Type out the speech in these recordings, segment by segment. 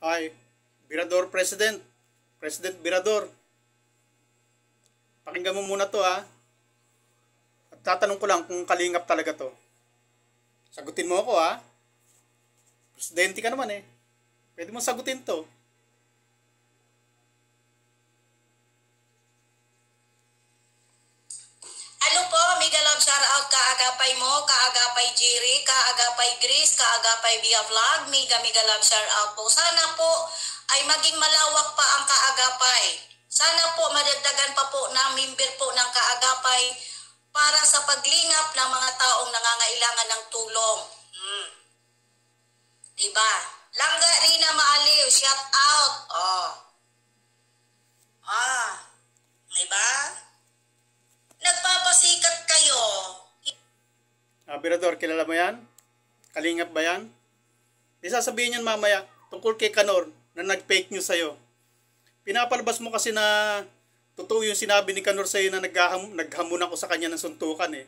Ay, Birador President. President Birador. Pakinggan mo muna to ha. At tatanong ko lang kung kalingap talaga to. Sagutin mo ako ha. Presidente ka naman eh. Pwede mo sagutin to. Ano po, mega love shoutout kaagapay mo, kaagapay Jerry, kaagapay Grace, kaagapay Via Vlog, mega love shoutout po. Sana po ay maging malawak pa ang kaagapay. Sana po madagdagan pa po ng member po ng kaagapay para sa paglingap ng mga taong nangangailangan ng tulong. Diba? Langga Rina Maaliw, shout out. Diba? Nagpapasikat kayo. Birador, kilala mo yan? Kalingap ba yan? Isasabihin yan mamaya tungkol kay Kanor na nag-fake news sa'yo. Pinapalabas mo kasi na totoo yung sinabi ni Kanor sa'yo na naghamon ako sa kanya ng suntukan eh.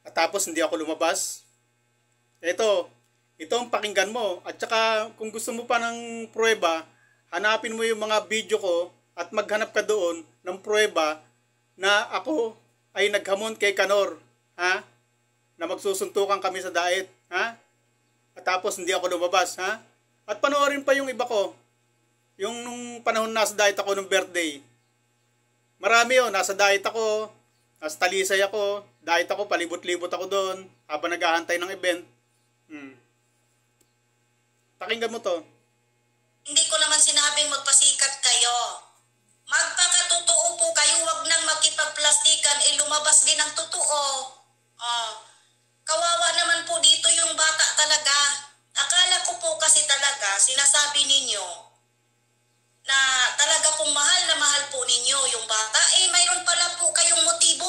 At tapos hindi ako lumabas. Ito ang pakinggan mo. At saka kung gusto mo pa ng pruweba, hanapin mo yung mga video ko at maghanap ka doon ng pruweba na ako ay naghamon kay Kanor, ha? Na magsusuntukan kami sa diet, ha? At tapos hindi ako lumabas, ha? At panoorin pa yung iba ko. Yung nung panahon nasa diet ako nung birthday. Marami yun, nasa diet ako, nasa Talisay ako, diet ako, palibot-libot ako doon, habang naghahantay ng event. Pakinggan mo to. Hindi ko naman sinabing magpasikat kayo. Magpakatotoo po kayo, wag nang makipagplastikan, lumabas din ang totoo. Kawawa naman po dito yung bata talaga. Akala ko po kasi talaga, sinasabi ninyo, na talaga pong mahal na mahal po ninyo yung bata. Mayroon pala po kayong motibo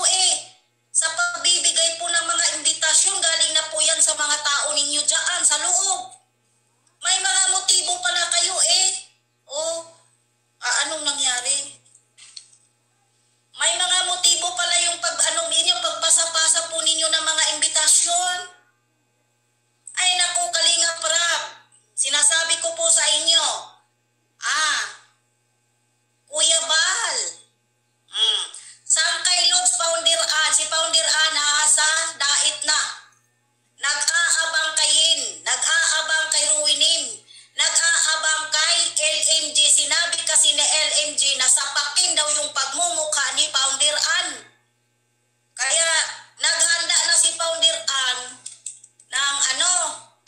sa pagbibigay po ng mga imbitasyon, galing na po yan sa mga tao ninyo dyan sa loob. May mga motibo pala kayo anong nangyari? May mga motibo pala yung pagpasa-pasa po ninyo ng mga imbitasyon. Ay naku, Kalingap Rab, sinasabi ko po sa inyo, Kuya Bal, saan kay Lods Founder si Founder nasa dait na. Nag-aabang nag-aabang kay Ruinin, nag-aabang kay LMG. Sinabi kasi ni LMG na sapakin daw yung pagmumukha ni Founder Ann. Kaya naghanda na si Founder Ann ng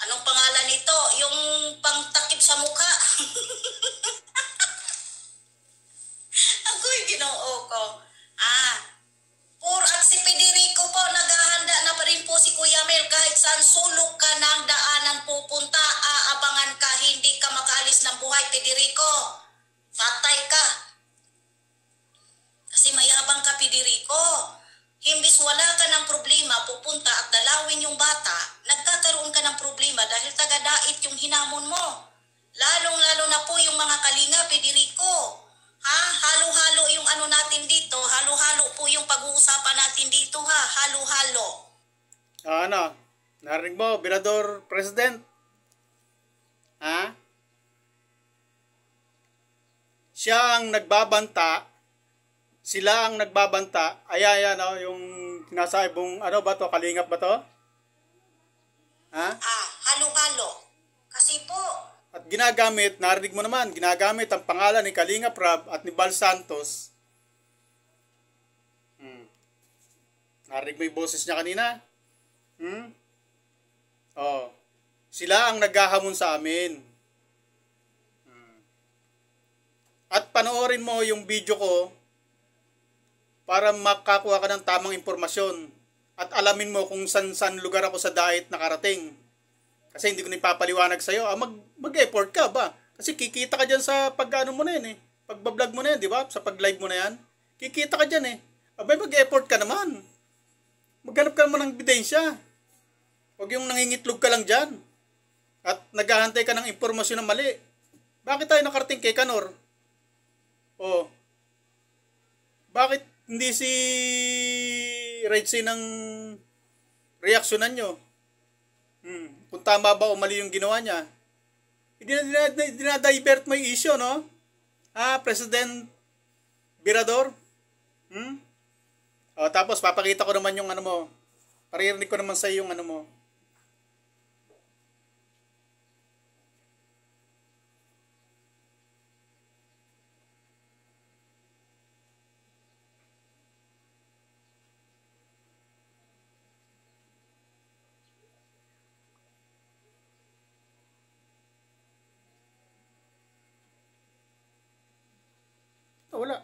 anong pangalan nito? Yung pangtakip sa mukha. Ako'y Ginoo ko. At si Federico po, naghahanda na pa rin po si Kuya Mel. Kahit saan sulok ka ng daanan pupunta, aabangan ka, hindi ka makaalis ng buhay, Federico. Patay ka. Kasi mayabang ka, Federico. Himbis wala ka ng problema, pupunta at dalawin yung bata, nagkakaroon ka ng problema dahil taga-dait yung hinamon mo. Lalong-lalo na po yung mga kalinga, Federico. Halo-halo yung natin dito. Halo-halo po yung pag-uusapan natin dito, Halo-halo. Narinig mo, Birador President? Siya ang nagbabanta. Sila ang nagbabanta. Yung sinasabong, ba to? Kalingap ba to? Halo-halo. Kasi po, at ginagamit, narinig mo naman, ginagamit ang pangalan ni Kalingap Rab at ni Bal Santos. Narinig mo yung boses niya kanina? Sila ang naghahamon sa amin. At panoorin mo yung video ko para makakuha ka ng tamang impormasyon at alamin mo kung saan lugar ako sa diet nakarating. Kasi hindi ko na ipapaliwanag sa'yo. Mag-effort ka ba? Kasi kikita ka dyan sa pag-ano mo na yan Pag-vlog mo na yan, di ba? Sa pag-live mo na yan. Kikita ka dyan mag-effort ka naman. Maghanap ka naman ng ebidensya. Huwag yung nangingitlog ka lang dyan. At naghahantay ka ng impormasyon na mali. Bakit tayo nakarating kay Kanor? Bakit hindi si Reggie ng reaksyonan nyo? Kung tama ba o mali yung ginawa niya. Dinadivert mo yung issue, no? President Virador? Tapos papakita ko naman yung ano mo. Paririnig ko naman sa iyo yung ano mo. Wala.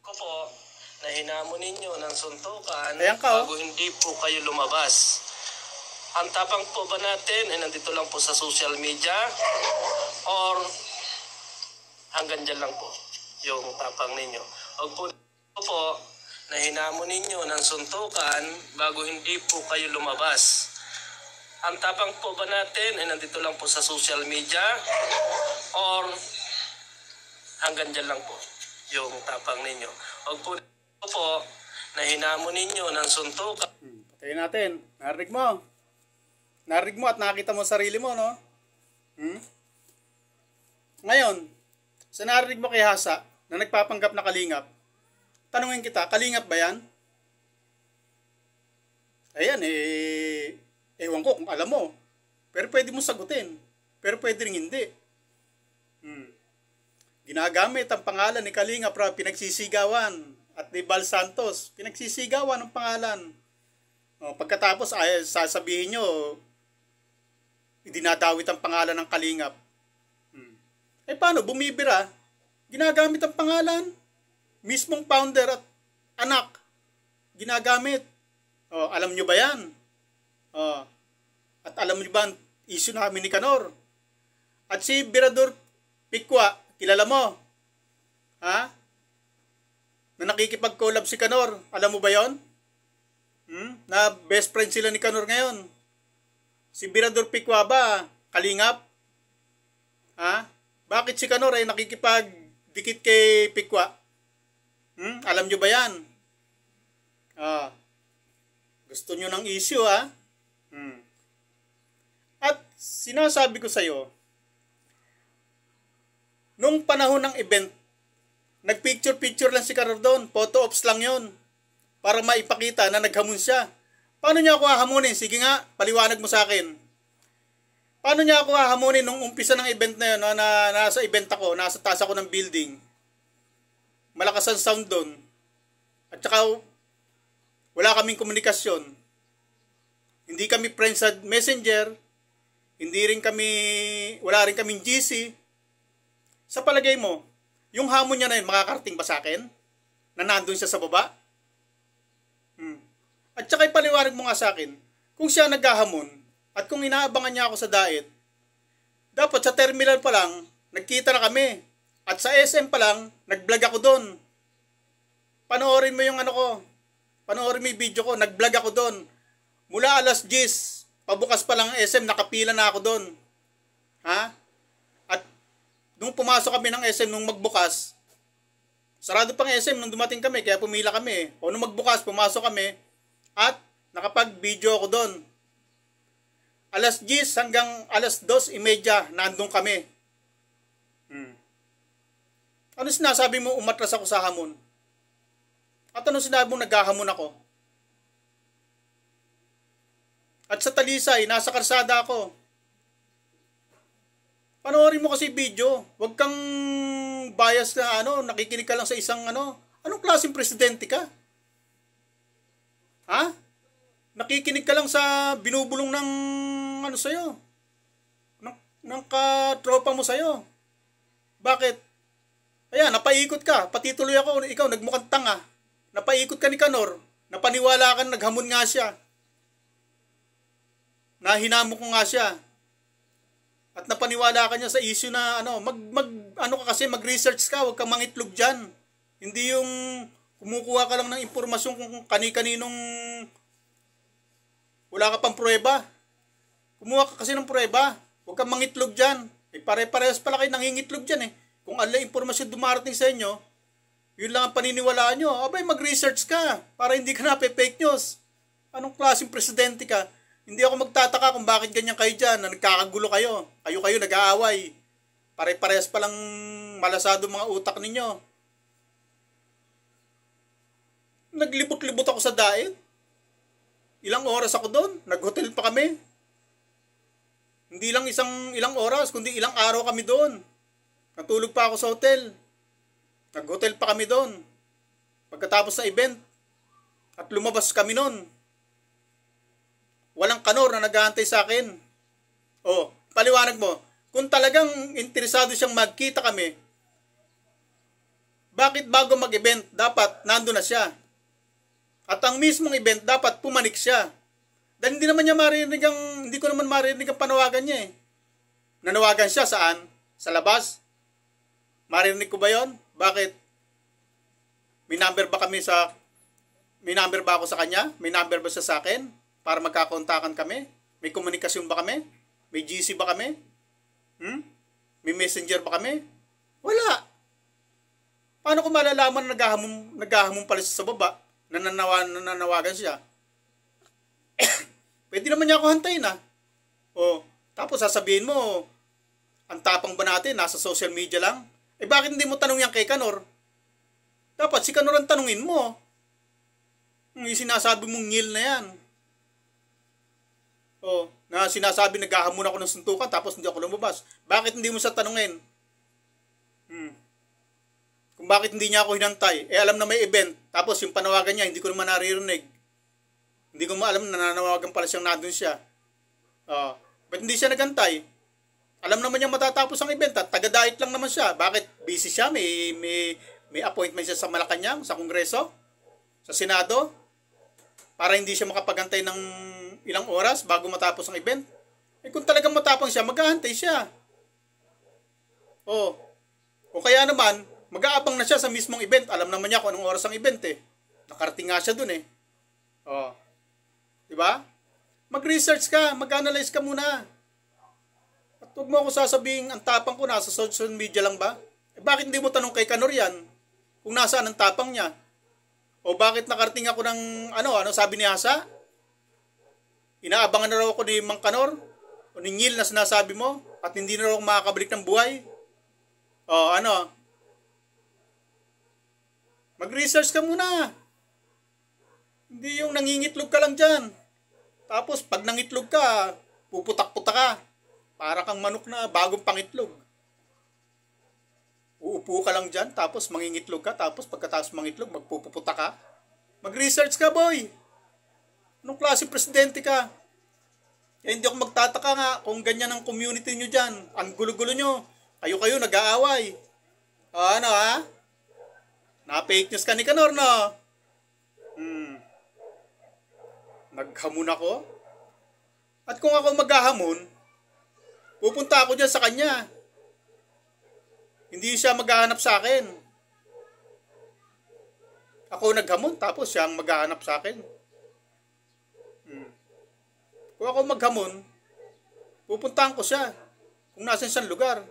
Ko po na hinamon ninyo ng suntukan Ayan ka, bago hindi po kayo lumabas. Ang tapang po ba natin ay nandito lang po sa social media or hanggang dyan lang po yung tapang ninyo? Huwag po na hinamon ninyo ng suntukan bago hindi po kayo lumabas. Ang tapang po ba natin ay nandito lang po sa social media or hanggang dyan lang po yung tapang ninyo? Huwag po na hinamon ninyo ng suntukan. Patayin natin. Narinig mo. Narinig mo at nakita mo sarili mo, no? Ngayon, sa narinig mo kay Hasa na nagpapanggap na kalingap, tanungin kita, kalingap ba yan? Ayan, ewan ko kung alam mo. Pero pwede mo sagutin. Pero pwede rin hindi. Ginagamit ang pangalan ni Kalingap Rab, pinagsisigawan. At ni Bal Santos, pinagsisigawan ang pangalan. Pagkatapos, sasabihin nyo, idinadawit ang pangalan ng Kalingap. Paano? Bumibira. Ginagamit ang pangalan. Mismong founder at anak. Ginagamit. Alam nyo ba yan? At alam nyo ba ang issue namin ni Kanor? At si Virador Pikwa, kilala mo? Na nakikipag-collab si Kanor. Alam mo ba yon? Na best friend sila ni Kanor ngayon. Si Virador Pikwa ba? Kalingap? Bakit si Kanor ay nakikipag-dikit kay Pikwa? Alam nyo ba yan? Gusto nyo ng issue, At sinasabi ko sa'yo, nung panahon ng event, nagpicture-picture lang si Kanor doon. Photo ops lang yon para maipakita na naghamon siya. Paano niya ako hahamunin? Sige nga, paliwanag mo sa akin. Paano niya ako hahamunin nung umpisa ng event na yun, na nasa event ako, nasa taas ako ng building? Malakas ang sound doon. At saka, wala kaming komunikasyon. Hindi kami friends sa Messenger. Wala rin kaming GC. Sa palagay mo, yung hamon niya na yun, makakarating ba sa akin? Na nandun siya sa baba? At saka ipaliwanag mo nga sa akin, kung siya naghahamon, at kung inaabangan niya ako sa daet, dapat sa terminal pa lang, nagkita na kami. At sa SM pa lang, nag-vlog ako doon. Panoorin mo yung panoorin mo yung video ko, nag-vlog ako doon. Mula alas 10, pabukas pa lang ang SM, nakapila na ako doon. At nung pumasok kami ng SM, nung magbukas, sarado pang SM nung dumating kami, kaya pumila kami. O nung magbukas, pumasok kami, at nakapag-video ako doon. Alas 10 hanggang alas 2:30, nandun kami. Ano sinasabi mo, umatras ako sa hamon? At ano sinabi mo, naghahamon ako? At sa Talisay, nasa karsada ako. Panoorin mo kasi video. Huwag kang bias na nakikinig ka lang sa isang Anong klaseng presidente ka? Nakikinig ka lang sa binubulong ng sa'yo. Ng katropa mo sa'yo. Bakit? Ayan, napaikot ka. Pati tuloy ako, ikaw nagmukhang tanga. Napaikot ka ni Kanor. Napaniwala ka, naghamon nga siya. Nahinamo ko nga siya. At napaniwala ka niya sa issue na mag-research ka, huwag kang mangitlog dyan. Hindi yung kumukuha ka lang ng impormasyon kung kani-kaninong wala ka pang pruweba. Kumuha ka kasi ng pruweba. Huwag kang mangitlog dyan. Pare-parehas pala kayo nangingitlog dyan . kung ano lang impormasyon dumarating sa inyo, yun lang ang paniniwalaan nyo. Abay, mag-research ka para hindi ka fake news. Anong klaseng presidente ka? Hindi ako magtataka kung bakit ganyan kayo dyan, na nagkakagulo kayo. Kayo nag-aaway. Pare-parehas palang malasado mga utak ninyo. Naglibot-libot ako sa diet. Ilang oras ako doon. Nag-hotel pa kami. Hindi lang ilang oras, kundi ilang araw kami doon. Natulog pa ako sa hotel. Nag-hotel pa kami doon. Pagkatapos ng event. At lumabas kami noon. Walang kanor na nag-aantay sa akin. Oh, paliwanag mo. Kung talagang interesado siyang magkita kami, bakit bago mag-event, dapat nando na siya? At ang mismong event, dapat pumanik siya. Dahil hindi ko naman marinig ang panawagan niya eh. Nanawagan siya saan? Sa labas? Marinig ko ba yon? Bakit? May number ba ako sa kanya? May number ba siya sa akin? Para magkakontakan kami? May komunikasyon ba kami? May GC ba kami? May messenger ba kami? Wala. Paano ko malalaman na naghahamon pala siya sa baba? Nananawagan siya? Pwede naman niya ako hantayin ah. O, tapos sasabihin mo, ang tapang ba natin, nasa social media lang? Eh bakit hindi mo tanong yan kay Kanor? Dapat si Kanor ang tanungin mo. Yung sinasabi mong ngil na yan. O, na sinasabi naghahamon ako ng suntukan tapos hindi ako lumabas. Bakit hindi mo siya tanungin? Kung bakit hindi niya ako hinantay, eh alam na may event, tapos yung panawagan niya, hindi ko naman naririnig. Hindi ko maalam na nananawagan pala siyang nandun siya. Ba't hindi siya nagantay? Alam naman niya matatapos ang event at taga-diet lang naman siya. Bakit? Busy siya, may appointment siya sa Malacanang, sa Kongreso, sa Senado, para hindi siya makapagantay ng ilang oras bago matapos ang event. Eh kung talagang matapang siya, mag-aantay siya. O kaya naman, mag-aabang na siya sa mismong event. Alam naman niya kung anong oras ang event eh. Nakarating nga siya dun eh. Diba? Mag-research ka, mag-analyze ka muna. At huwag mo ako sasabihin, ang tapang ko nasa social media lang ba? Eh bakit hindi mo tanong kay Kanor yan? Kung nasaan ang tapang niya? O bakit nakarating ako ng, ano sabi ni Asa? Inaabangan na raw ako ni Mang Kanor? O ni Ngil na sinasabi mo? At hindi na raw ako makakabalik ng buhay? Mag-research ka muna. Hindi yung nangingitlog ka lang dyan. Tapos pag nangitlog ka, puputak-putak ka. Para kang manok na bagong pangitlog. Uupo ka lang dyan, tapos mangingitlog ka, tapos pagkatapos mangitlog, magpuputak ka. Mag-research ka, boy. Anong klase presidente ka? Eh, hindi ako magtataka nga kung ganyan ang community nyo dyan. Ang gulo-gulo nyo. Kayo nag-aaway. Na-fake news ka ni Kanor, no? Naghamon ako? At kung ako maghahamon, pupunta ako dyan sa kanya. Hindi siya maghahanap sa akin. Ako naghamon, tapos siya ang maghahanap sa akin. Kung ako maghamon, pupuntahan ko siya. Kung nasan siyang lugar.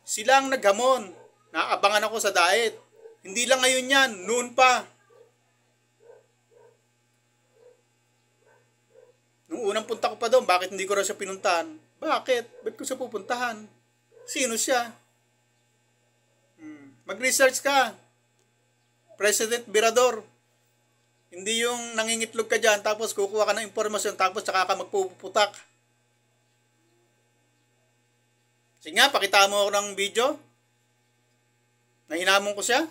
Sila ang naghamon. Naabangan ako sa diet. Hindi lang ngayon yan, noon pa. Nung unang punta ko pa doon, bakit hindi ko raw siya pinuntahan? Bakit? Ba't ko siya pupuntahan? Sino siya? Mag-research ka. President Virador. Hindi yung nangingitlog ka dyan, tapos kukuha ka ng impormasyon, tapos saka ka magpuputak. Sige nga, pakita mo ako ng video. Nahinamon ko siya.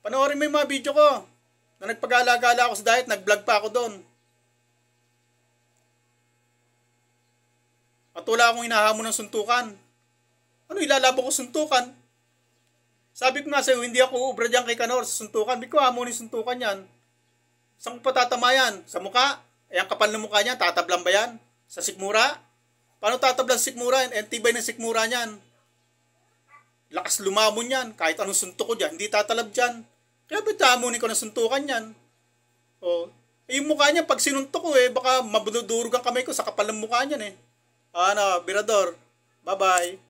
Panoorin mo yung mga video ko. Na nagpag-alagala ako sa diet, nag-vlog pa ako doon. At wala akong hinahamon ng suntukan. Ano ilalabo ko suntukan? Sabi ko nga sa'yo, hindi ako ubra dyan kay Kanor sa suntukan. Biko hamonin suntukan yan. Saan ko patatama yan? Sa mukha? Eh, ang kapal ng mukha niya, tatablan ba yan? Sa sikmura? Paano tatablan sikmura? And tibay ng sikmura niyan. Lakas lumamon yan. Kahit anong suntok ko dyan, hindi tatalab dyan. Kaya ba't hamonin ko ng suntukan yan? Yung mukha niya, pag sinuntok ko baka mabudurog ang kamay ko sa kapal ng mukha niyan Virador. Bye-bye.